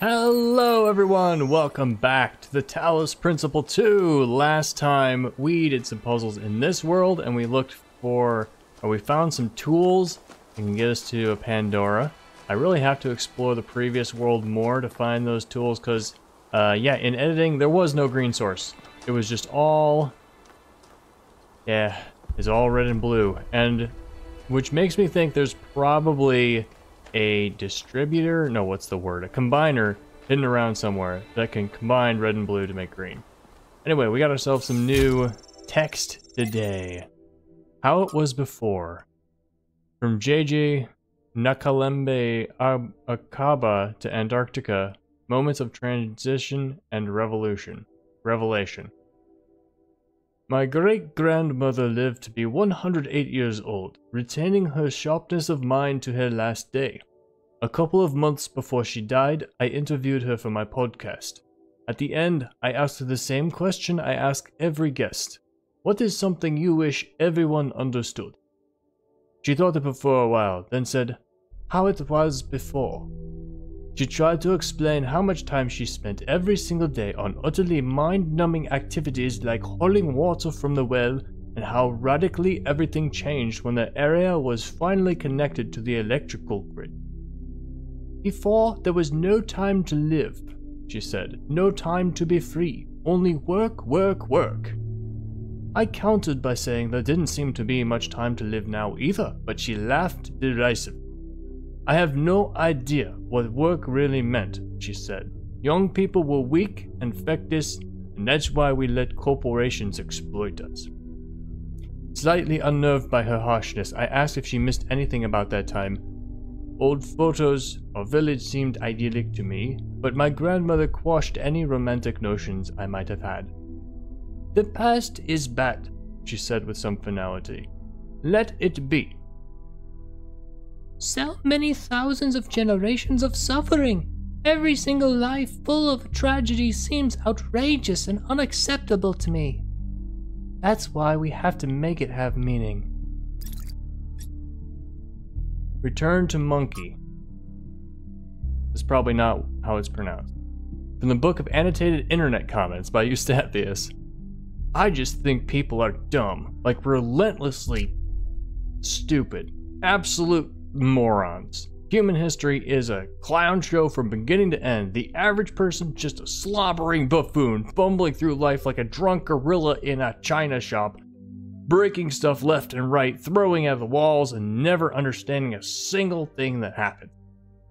Hello everyone, welcome back to the Talos Principle 2. Last time we did some puzzles in this world and we looked for, or we found some tools that can get us to a Pandora. I really have to explore the previous world more to find those tools because, yeah, in editing there was no green source. It was just all, it's all red and blue, and which makes me think there's probably a distributor, no, what's the word? A combiner hidden around somewhere that can combine red and blue to make green. Anyway, we got ourselves some new text today. How it was before. From JJ Nakalembe Akaba to Antarctica, moments of transition and revelation. My great-grandmother lived to be 108 years old, retaining her sharpness of mind to her last day. A couple of months before she died, I interviewed her for my podcast. At the end, I asked her the same question I ask every guest. What is something you wish everyone understood? She thought of it for a while, then said, how it was before. She tried to explain how much time she spent every single day on utterly mind-numbing activities like hauling water from the well, and how radically everything changed when the area was finally connected to the electrical grid. Before, there was no time to live, she said, no time to be free, only work, work, work. I countered by saying there didn't seem to be much time to live now either, but she laughed derisively. I have no idea what work really meant, she said. Young people were weak and feckless, and that's why we let corporations exploit us. Slightly unnerved by her harshness, I asked if she missed anything about that time. Old photos of village seemed idyllic to me, but my grandmother quashed any romantic notions I might have had. The past is bad, she said with some finality. Let it be. So many thousands of generations of suffering. Every single life full of tragedy seems outrageous and unacceptable to me. That's why we have to make it have meaning. Return to monkey. That's probably not how it's pronounced. From the book of annotated internet comments by Eustathius. I just think people are dumb, like relentlessly stupid. Absolute morons. Human history is a clown show from beginning to end. The average person just a slobbering buffoon, fumbling through life like a drunk gorilla in a china shop, breaking stuff left and right, throwing at the walls, and never understanding a single thing that happened.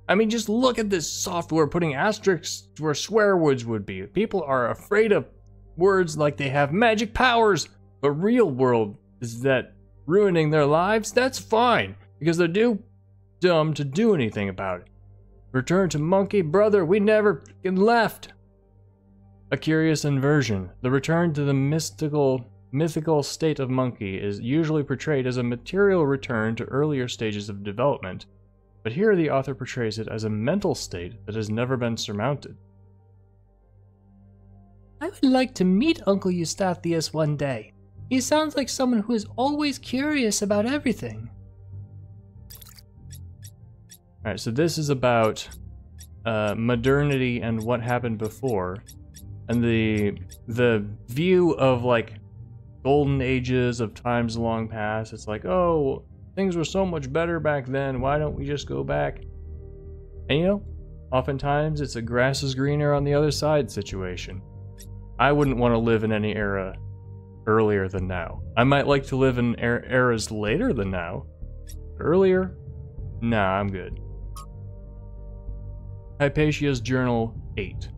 I mean, just look at this software putting asterisks where swear words would be. People are afraid of words like they have magic powers, but real world is that ruining their lives? That's fine, because they're too dumb to do anything about it. Return to monkey, brother, we never f***ing left. A curious inversion. The return to the mythical state of monkey is usually portrayed as a material return to earlier stages of development, but here the author portrays it as a mental state that has never been surmounted. I would like to meet Uncle Eustathius one day. He sounds like someone who is always curious about everything. Alright, so this is about modernity and what happened before, and the view of like golden ages of times long past. It's like, oh, things were so much better back then, why don't we just go back? And you know, oftentimes it's a grass is greener on the other side situation. I wouldn't want to live in any era earlier than now. I might like to live in eras later than now. Earlier? Nah, I'm good. Hypatia's Journal 8.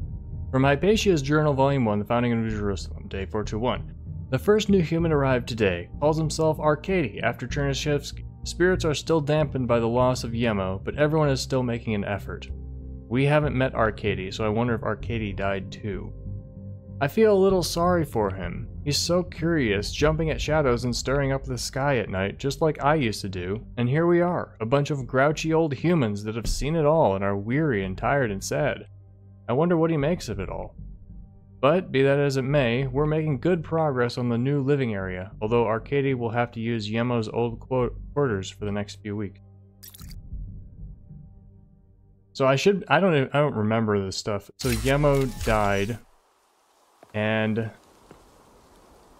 From Hypatia's Journal Volume 1, The Founding of New Jerusalem, Day 421. The first new human arrived today. Calls himself Arkady after Chernyshevsky. Spirits are still dampened by the loss of Yemo, but everyone is still making an effort. We haven't met Arkady, so I wonder if Arkady died too. I feel a little sorry for him. He's so curious, jumping at shadows and staring up at the sky at night, just like I used to do. And here we are, a bunch of grouchy old humans that have seen it all and are weary and tired and sad. I wonder what he makes of it all. But, be that as it may, we're making good progress on the new living area, although Arkady will have to use Yemo's old quarters for the next few weeks. So I don't remember this stuff. So Yemo died, and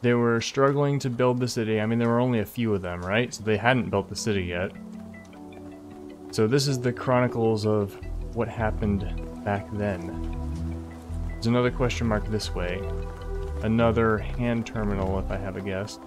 they were struggling to build the city. I mean, there were only a few of them, right? So they hadn't built the city yet. So this is the chronicles of what happened back then. There's another question mark this way. Another hand terminal, if I have a guess.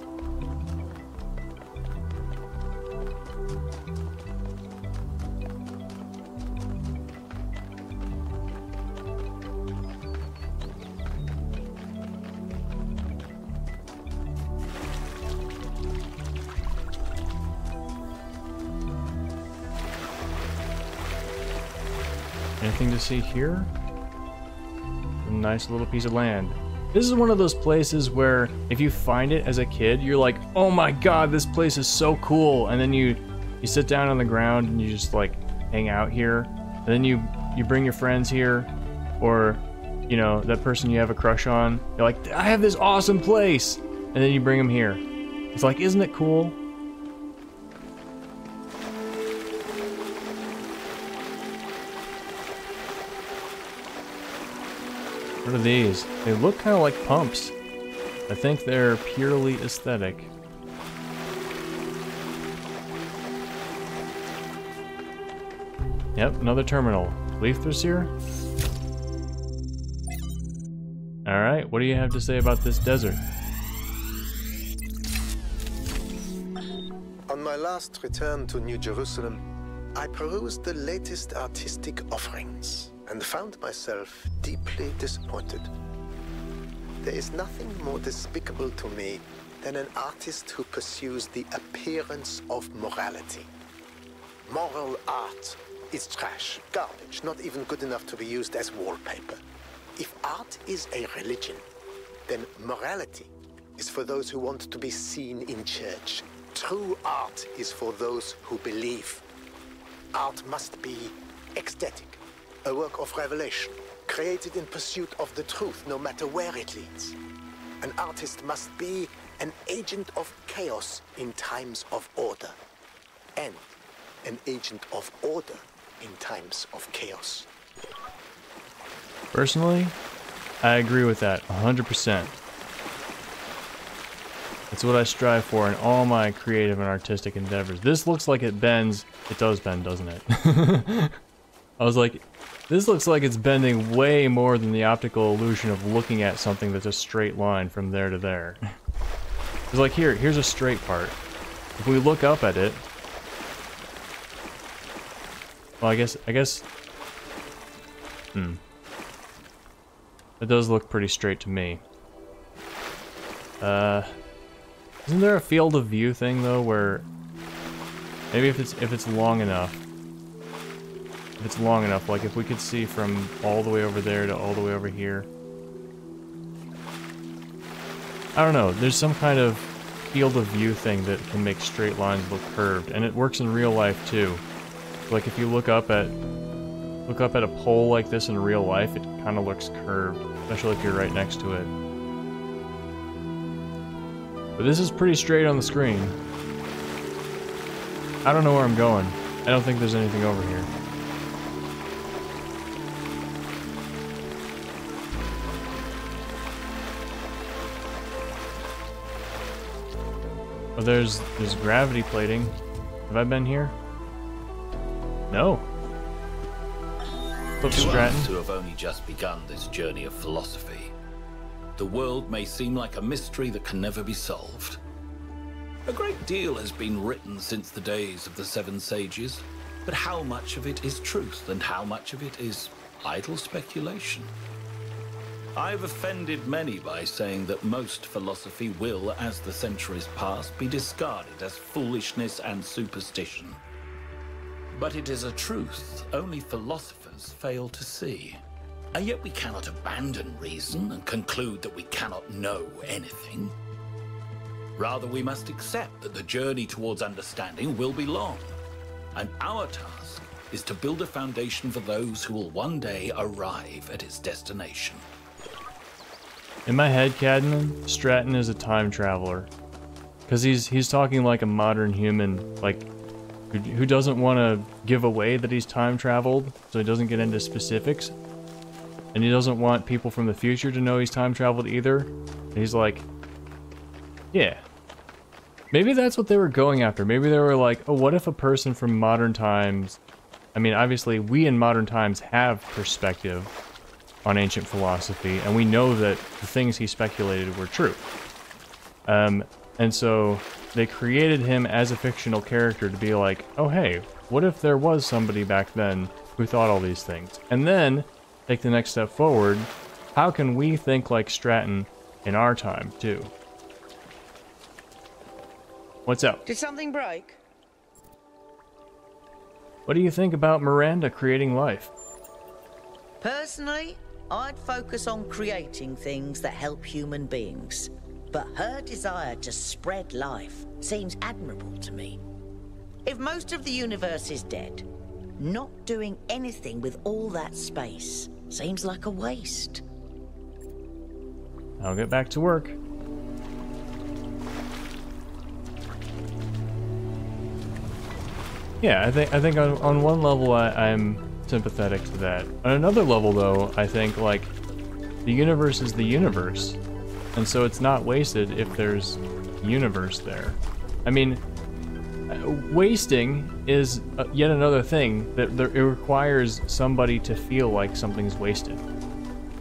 Anything to see here? A nice little piece of land. This is one of those places where if you find it as a kid, you're like, oh my god, this place is so cool. And then you sit down on the ground and you just like hang out here. And then you bring your friends here, or you know, that person you have a crush on. You're like, I have this awesome place. And then you bring them here. It's like, isn't it cool? What are these? They look kind of like pumps. I think they're purely aesthetic. Yep, another terminal. Leafthers here? Alright, what do you have to say about this desert? On my last return to New Jerusalem, I perused the latest artistic offerings and found myself deeply disappointed. There is nothing more despicable to me than an artist who pursues the appearance of morality. Moral art is trash, garbage, not even good enough to be used as wallpaper. If art is a religion, then morality is for those who want to be seen in church. True art is for those who believe. Art must be ecstatic, a work of revelation, created in pursuit of the truth, no matter where it leads. An artist must be an agent of chaos in times of order, and an agent of order in times of chaos. Personally, I agree with that 100%. It's what I strive for in all my creative and artistic endeavors. This looks like it bends. It does bend, doesn't it? I was like, this looks like it's bending way more than the optical illusion of looking at something that's a straight line from there to there. It's like, here's a straight part. If we look up at it, well, I guess, it does look pretty straight to me. Isn't there a field of view thing though, where maybe if it's long enough, like if we could see from all the way over there to all the way over here. I don't know, there's some kind of field of view thing that can make straight lines look curved, and it works in real life too. Like if you look up at a pole like this in real life, it kind of looks curved, especially if you're right next to it. But this is pretty straight on the screen. I don't know where I'm going. I don't think there's anything over here. Oh, there's gravity plating. Have I been here? No. To us who have only just begun this journey of philosophy, the world may seem like a mystery that can never be solved. A great deal has been written since the days of the Seven Sages, but how much of it is truth and how much of it is idle speculation? I've offended many by saying that most philosophy will, as the centuries pass, be discarded as foolishness and superstition. But it is a truth only philosophers fail to see. And yet we cannot abandon reason and conclude that we cannot know anything. Rather, we must accept that the journey towards understanding will be long, and our task is to build a foundation for those who will one day arrive at its destination. In my head, canon, Stratton is a time traveler. Because he's talking like a modern human, like who doesn't want to give away that he's time traveled, so he doesn't get into specifics. And he doesn't want people from the future to know he's time traveled either. And he's like, yeah. Maybe that's what they were going after. Maybe they were like, oh, what if a person from modern times... I mean, obviously, we in modern times have perspective on ancient philosophy, and we know that the things he speculated were true. And so they created him as a fictional character to be like, oh hey, what if there was somebody back then who thought all these things? And then take the next step forward, how can we think like Stratton in our time too? What's up? Did something break? What do you think about Miranda creating life? Personally, I'd focus on creating things that help human beings. But her desire to spread life seems admirable to me. If most of the universe is dead, not doing anything with all that space seems like a waste. I'll get back to work. Yeah, I think on one level I'm sympathetic to that. On another level though, I think like the universe is the universe. And so it's not wasted if there's universe there. I mean, wasting is yet another thing that it requires somebody to feel like something's wasted.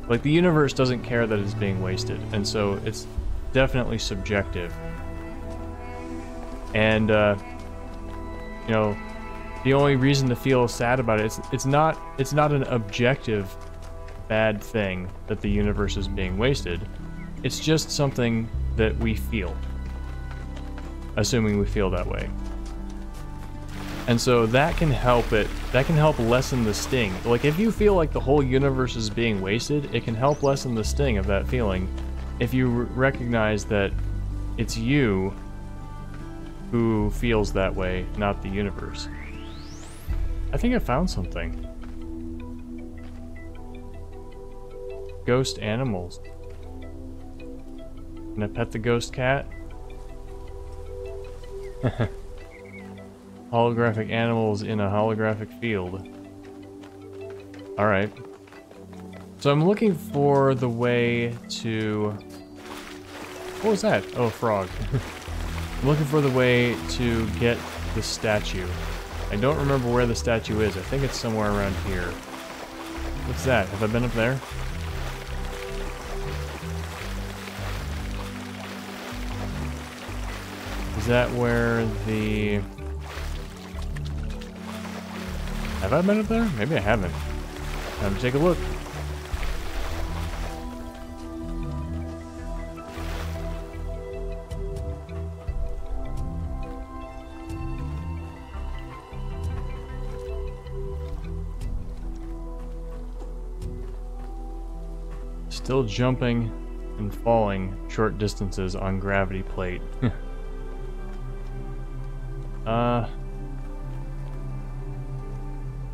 Like the universe doesn't care that it's being wasted, and so it's definitely subjective. And you know, the only reason to feel sad about it, it's not an objective bad thing that the universe is being wasted. It's just something that we feel, assuming we feel that way. And so that can help lessen the sting. Like if you feel like the whole universe is being wasted, it can help lessen the sting of that feeling if you recognize that it's you who feels that way, not the universe. I think I found something. Ghost animals. Can I pet the ghost cat? Holographic animals in a holographic field. Alright. So I'm looking for the way to... What was that? Oh, frog. I'm looking for the way to get the statue. I don't remember where the statue is. I think it's somewhere around here. What's that? Have I been up there? Is that where the... Have I been up there? Maybe I haven't. Time to take a look. Still jumping and falling short distances on gravity plate.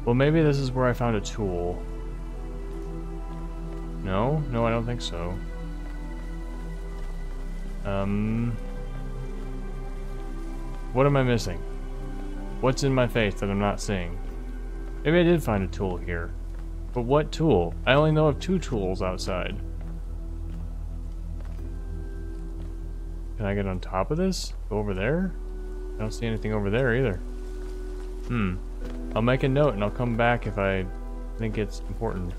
Well, maybe this is where I found a tool. No? No, I don't think so. What am I missing? What's in my face that I'm not seeing? Maybe I did find a tool here. But what tool? I only know of 2 tools outside. Can I get on top of this? Go over there? I don't see anything over there either. I'll make a note and I'll come back if I think it's important.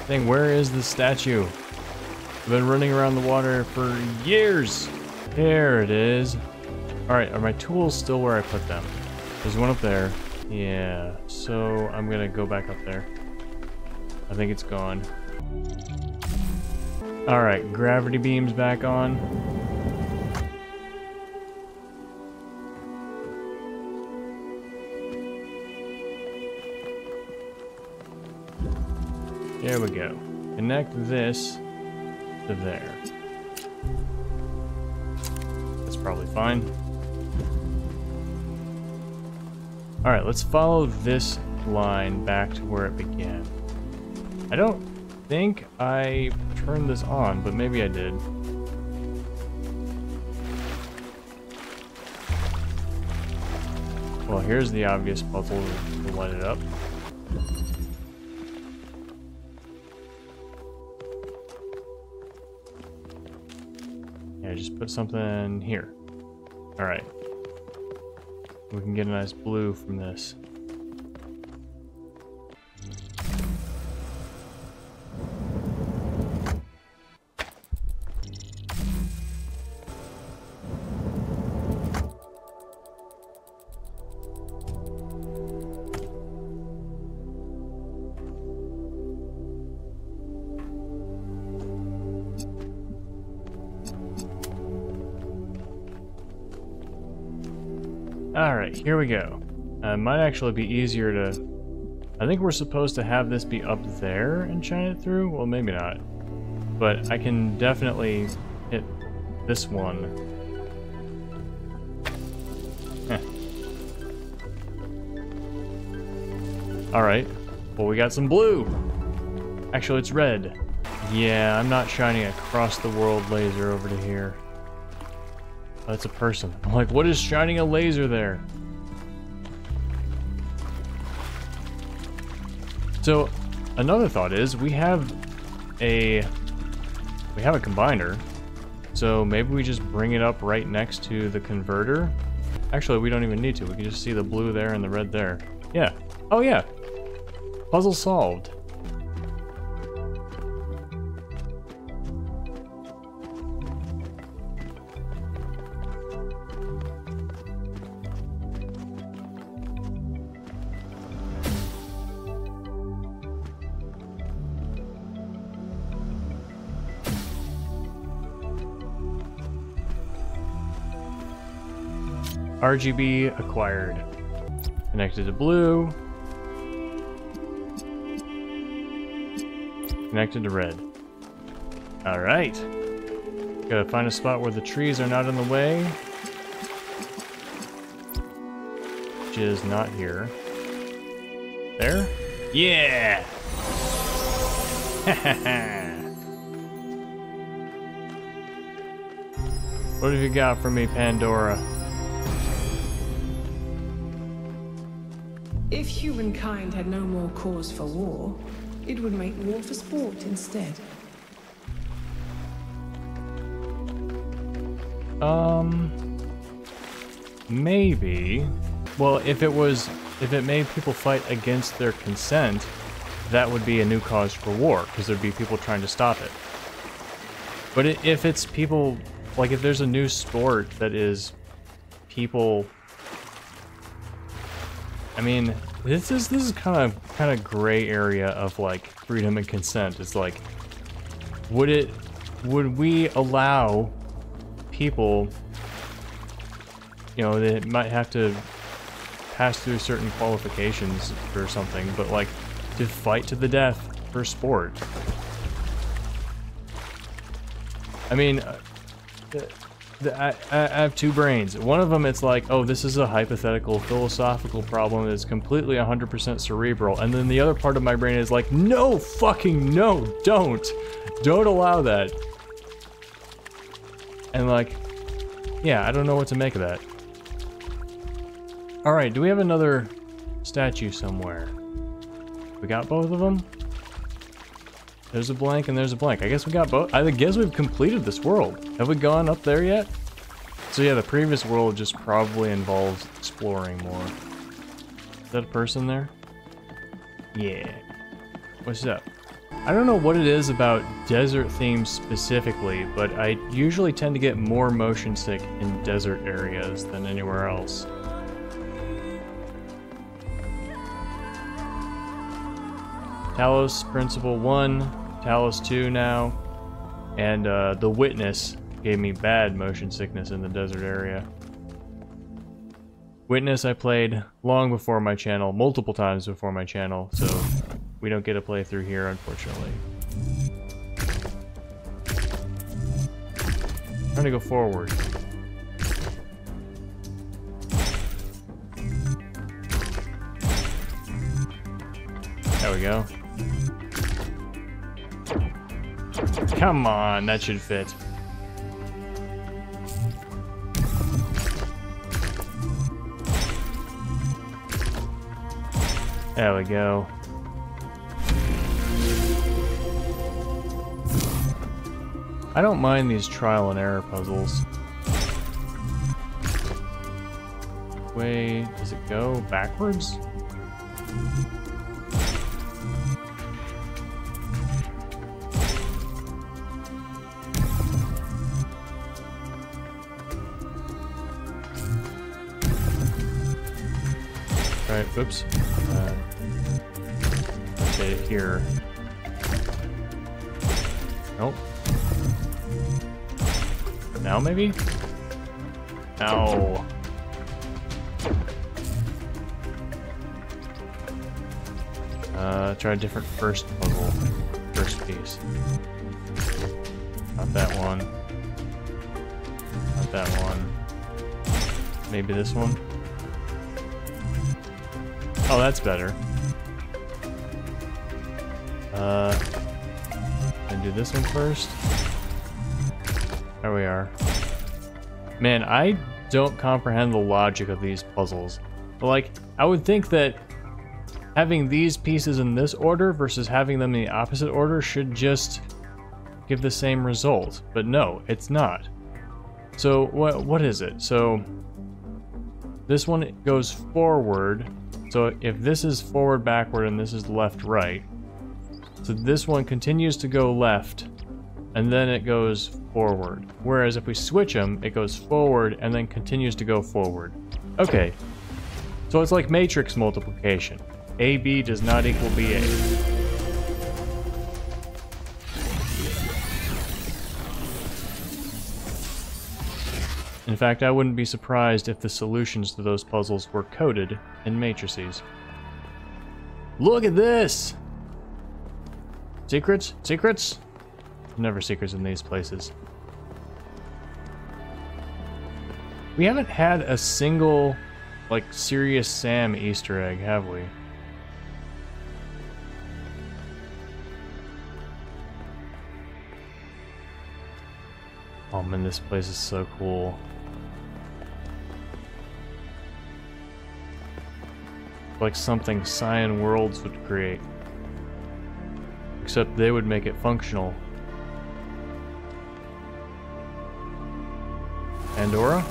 Dang, where is the statue? I've been running around the water for years. There it is. Alright, are my tools still where I put them? There's one up there. Yeah, so I'm gonna go back up there. I think it's gone. Alright, gravity beam's back on. There we go. Connect this to there. That's probably fine. Alright, let's follow this line back to where it began. I don't think I turned this on, but maybe I did. Well, here's the obvious puzzle to light it up. Yeah, just put something here. Alright. We can get a nice blue from this. Alright, here we go. It might actually be easier to... I think we're supposed to have this be up there and shine it through? Well, maybe not. But I can definitely hit this one. Alright, well we got some blue! Actually, it's red. Yeah, I'm not shining a cross-the-world laser over to here. Oh, that's a person. I'm like, what is shining a laser there? So, another thought is, we have a combiner. So maybe we just bring it up right next to the converter. Actually, we don't even need to. We can just see the blue there and the red there. Yeah. Oh yeah. Puzzle solved. RGB acquired. Connected to blue. Connected to red. Alright. Gotta find a spot where the trees are not in the way. Which is not here. There? Yeah! What have you got for me, Pandora? If humankind had no more cause for war, it would make war for sport instead. Maybe. Well, if it made people fight against their consent, that would be a new cause for war, because there'd be people trying to stop it. But if it's people, like if there's a new sport that is people... I mean, this is kind of gray area of like freedom and consent. It's like, would we allow people, you know, they might have to pass through certain qualifications or something, but like to fight to the death for sport? I mean, I have two brains. One of them, it's like, oh, this is a hypothetical philosophical problem that's completely 100% cerebral. And then the other part of my brain is like, no, fucking no, don't allow that. And like, yeah, I don't know what to make of that. All right, do we have another statue somewhere? We got both of them? There's a blank and there's a blank. I guess we got both. I guess we've completed this world. Have we gone up there yet? So yeah, the previous world just probably involves exploring more. Is that a person there? Yeah. What's up? I don't know what it is about desert themes specifically, but I usually tend to get more motion sick in desert areas than anywhere else. Talos Principle 1, Talos 2 now, and the Witness gave me bad motion sickness in the desert area. Witness I played long before my channel, multiple times before my channel, so we don't get a playthrough here, unfortunately. I'm trying to go forward. There we go. Come on, that should fit. There we go. I don't mind these trial and error puzzles. Way does it go? Backwards? Right, oops. Okay, here. Nope. Now maybe? Ow. Try a different first puzzle. First piece. Not that one. Not that one. Maybe this one? Oh, that's better. And do this one first. There we are. Man, I don't comprehend the logic of these puzzles. But like, I would think that having these pieces in this order versus having them in the opposite order should just give the same result. But no, it's not. So what is it? So this one goes forward. So if this is forward, backward, and this is left, right. So this one continues to go left, and then it goes forward. Whereas if we switch them, it goes forward and then continues to go forward. Okay. So it's like matrix multiplication. AB does not equal BA. In fact, I wouldn't be surprised if the solutions to those puzzles were coded in matrices. Look at this! Secrets? Secrets? Never secrets in these places. We haven't had a single, like, Serious Sam Easter egg, have we? Oh man, this place is so cool. Like something Cyan Worlds would create. Except they would make it functional. Pandora?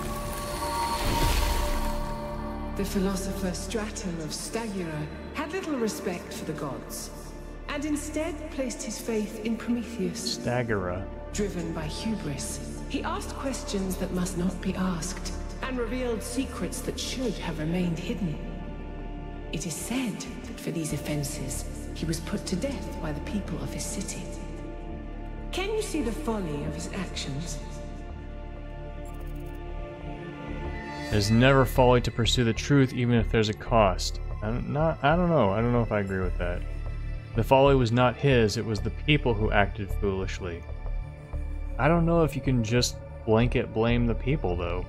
The philosopher Stratum of Stagira had little respect for the gods, and instead placed his faith in Prometheus. Stagira. Driven by hubris, he asked questions that must not be asked, and revealed secrets that should have remained hidden. It is said that for these offenses, he was put to death by the people of his city. Can you see the folly of his actions? There's never folly to pursue the truth, even if there's a cost. I don't know. I don't know if I agree with that. The folly was not his, it was the people who acted foolishly. I don't know if you can just blanket blame the people, though.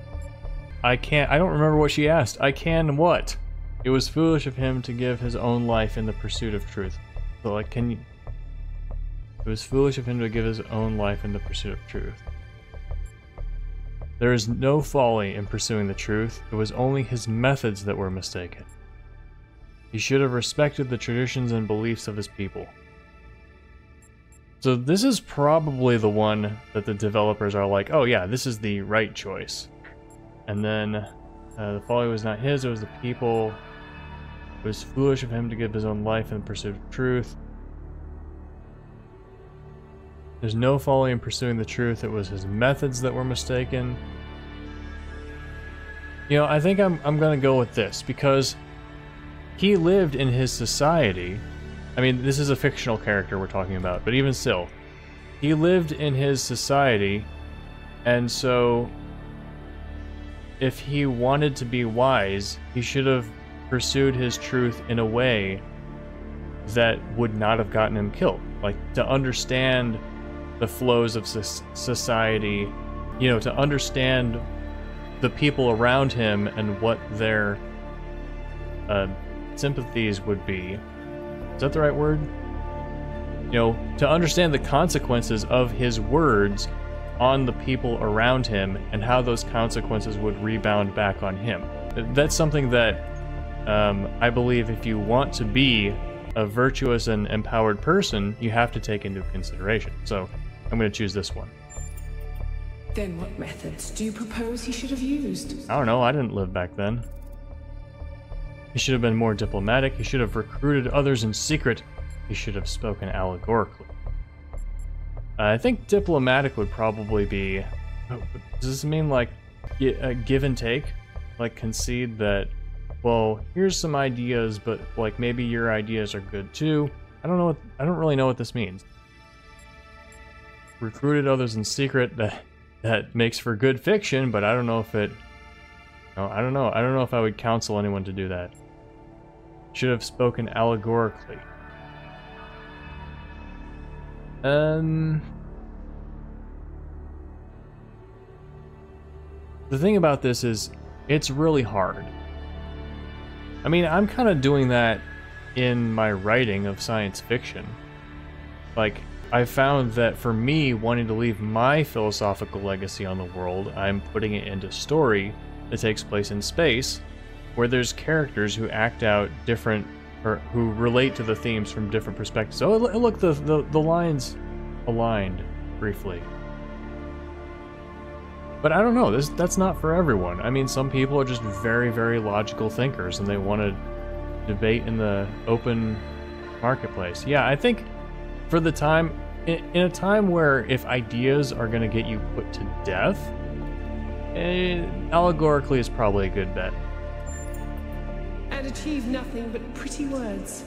I don't remember what she asked. I can what? It was foolish of him to give his own life in the pursuit of truth. So, like, It was foolish of him to give his own life in the pursuit of truth. There is no folly in pursuing the truth. It was only his methods that were mistaken. He should have respected the traditions and beliefs of his people. So this is probably the one that the developers are like, oh yeah, this is the right choice. And then the folly was not his, it was the people. It was foolish of him to give his own life in pursuit of truth. There's no folly in pursuing the truth, it was his methods that were mistaken. You know, I think I'm gonna go with this, because he lived in his society. I mean, this is a fictional character we're talking about, but even still, he lived in his society, and so if he wanted to be wise, he should have pursued his truth in a way that would not have gotten him killed. Like, to understand the flows of society, you know, to understand the people around him and what their sympathies would be. Is that the right word? You know, to understand the consequences of his words on the people around him and how those consequences would rebound back on him. That's something that I believe if you want to be a virtuous and empowered person, you have to take into consideration. So I'm going to choose this one. Then what methods do you propose he should have used? I don't know, I didn't live back then. He should have been more diplomatic, he should have recruited others in secret, he should have spoken allegorically. I think diplomatic would probably be... Does this mean like give and take? Like concede that, well, here's some ideas, but like maybe your ideas are good too. I don't really know what this means. Recruited others in secret, that makes for good fiction, but I don't know if it... No, I don't know. I don't know if I would counsel anyone to do that. Should have spoken allegorically. The thing about this is, it's really hard. I mean, I'm kind of doing that in my writing of science fiction. Like, I found that for me, wanting to leave my philosophical legacy on the world, I'm putting it into story that takes place in space, where there's characters who act out different, or who relate to the themes from different perspectives. Oh, look, the lines aligned briefly. But I don't know, that's not for everyone. I mean, some people are just very, very logical thinkers, and they want to debate in the open marketplace. Yeah, I think for the time, in a time where if ideas are going to get you put to death, allegorically is probably a good bet. And achieve nothing but pretty words,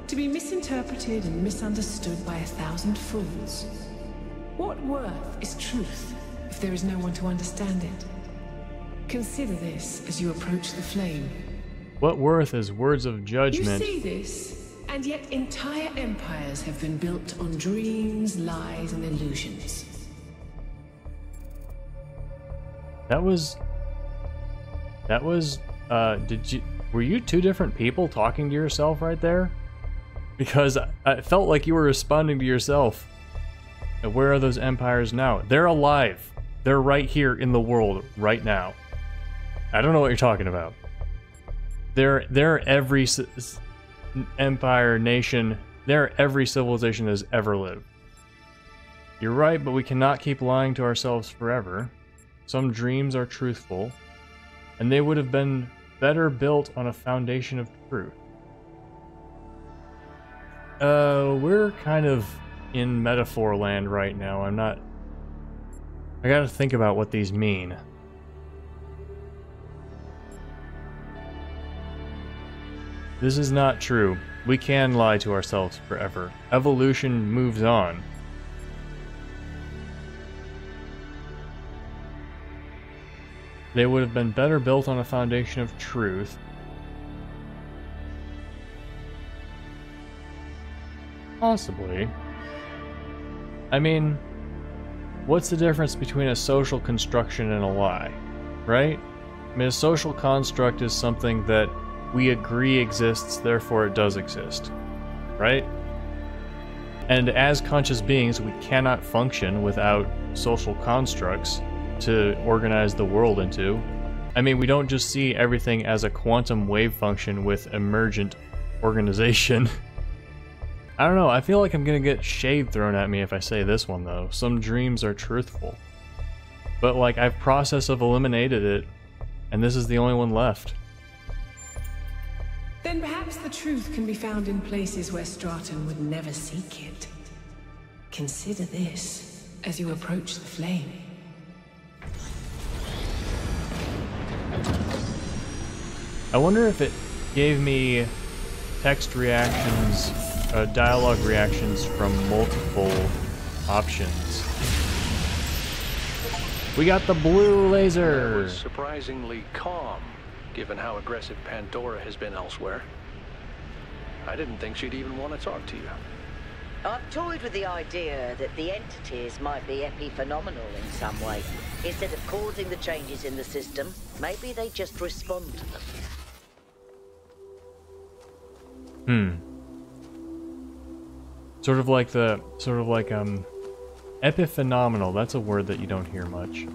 to be misinterpreted and misunderstood by 1,000 fools. What worth is truth if there is no one to understand it? Consider this as you approach the flame. What worth is words of judgment? You see this, and yet entire empires have been built on dreams, lies, and illusions. Were you two different people talking to yourself right there? Because I felt like you were responding to yourself. And where are those empires now? They're alive. They're right here in the world right now. I don't know what you're talking about. They're every empire, nation, they're every civilization that has ever lived. You're right, but we cannot keep lying to ourselves forever. Some dreams are truthful, and they would have been better built on a foundation of truth. We're kind of in metaphor land right now. I gotta think about what these mean. This is not true. We can lie to ourselves forever. Evolution moves on. They would have been better built on a foundation of truth. Possibly. I mean, what's the difference between a social construction and a lie, right? I mean, a social construct is something that we agree exists, therefore it does exist, right? And as conscious beings, we cannot function without social constructs to organize the world into. I mean, we don't just see everything as a quantum wave function with emergent organization. I don't know, I feel like I'm gonna get shade thrown at me if I say this one though. Some dreams are truthful. But like, I've process of eliminated it, and this is the only one left. Then perhaps the truth can be found in places where Stratum would never seek it. Consider this as you approach the flame. I wonder if it gave me text reactions, dialogue reactions from multiple options. We got the blue laser! It was surprisingly calm, given how aggressive Pandora has been elsewhere. I didn't think she'd even want to talk to you. I've toyed with the idea that the entities might be epiphenomenal in some way. Instead of causing the changes in the system, maybe they just respond to them. Sort of like epiphenomenal. That's a word that you don't hear much.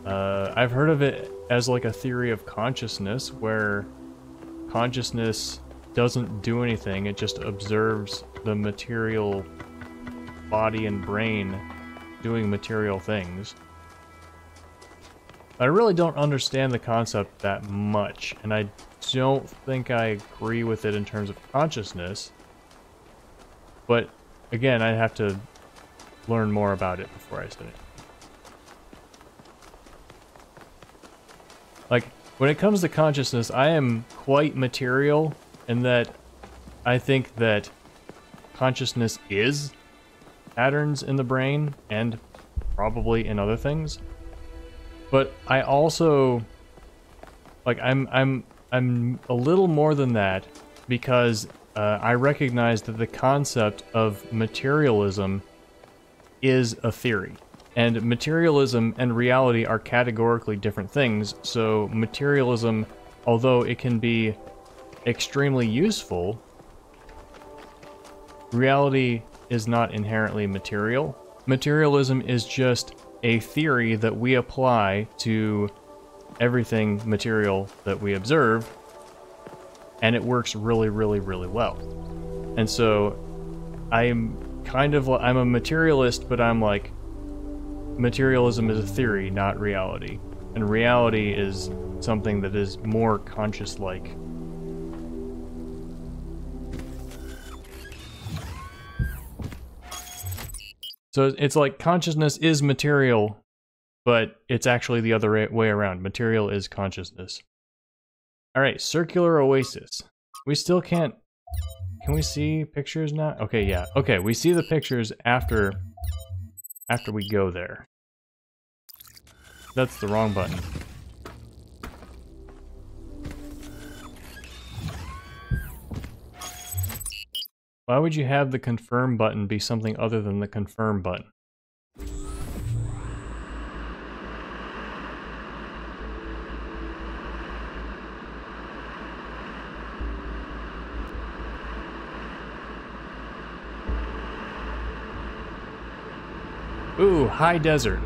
I've heard of it as like a theory of consciousness where consciousness doesn't do anything, it just observes the material body and brain doing material things. I really don't understand the concept that much, and I don't think I agree with it in terms of consciousness. But again, I have to learn more about it before I say it. Like, when it comes to consciousness, I am quite material in that I think that consciousness is patterns in the brain and probably in other things. But I also, like, I'm a little more than that, because I recognize that the concept of materialism is a theory. And materialism and reality are categorically different things, so materialism, although it can be extremely useful, reality is not inherently material. Materialism is just a theory that we apply to everything material that we observe, and it works really, really, really well. And so I'm a materialist, but I'm like, materialism is a theory, not reality. And reality is something that is more conscious-like. So it's like consciousness is material, but it's actually the other way around. Material is consciousness. Alright, circular oasis. We still can't... Can we see pictures now? Okay, yeah. Okay, we see the pictures after we go there. That's the wrong button. Why would you have the confirm button be something other than the confirm button? Ooh, high desert.